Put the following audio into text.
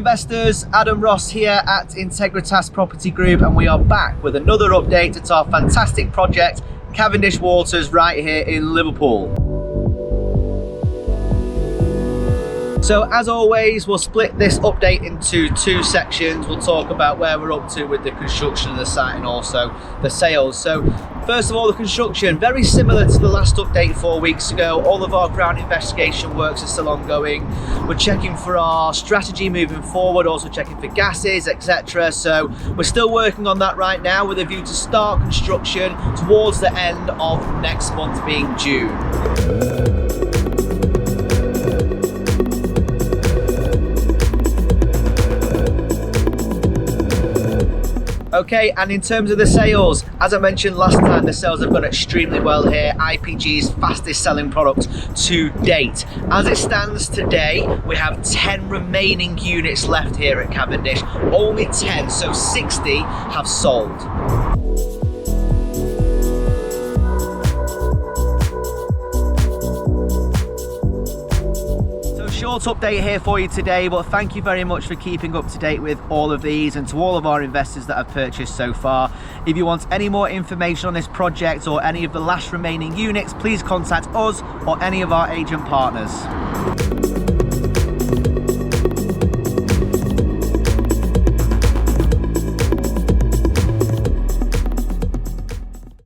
investors, Adam Ross here at Integritas Property Group, and we are back with another update at our fantastic project, Cavendish Waters, right here in Liverpool. So as always, we'll split this update into two sections. We'll talk about where we're up to with the construction of the site and also the sales. So first of all, the construction, very similar to the last update 4 weeks ago. All of our ground investigation works are still ongoing. We're checking for our strategy moving forward, also checking for gases, etc. So we're still working on that right now with a view to start construction towards the end of next month, being June. Okay, and in terms of the sales, as I mentioned last time, the sales have gone extremely well here. IPG's fastest selling product to date. As it stands today, we have 10 remaining units left here at Cavendish. Only 10, so 60 have sold. Short update here for you today, but thank you very much for keeping up to date with all of these, and to all of our investors that have purchased so far. If you want any more information on this project or any of the last remaining units, please contact us or any of our agent partners.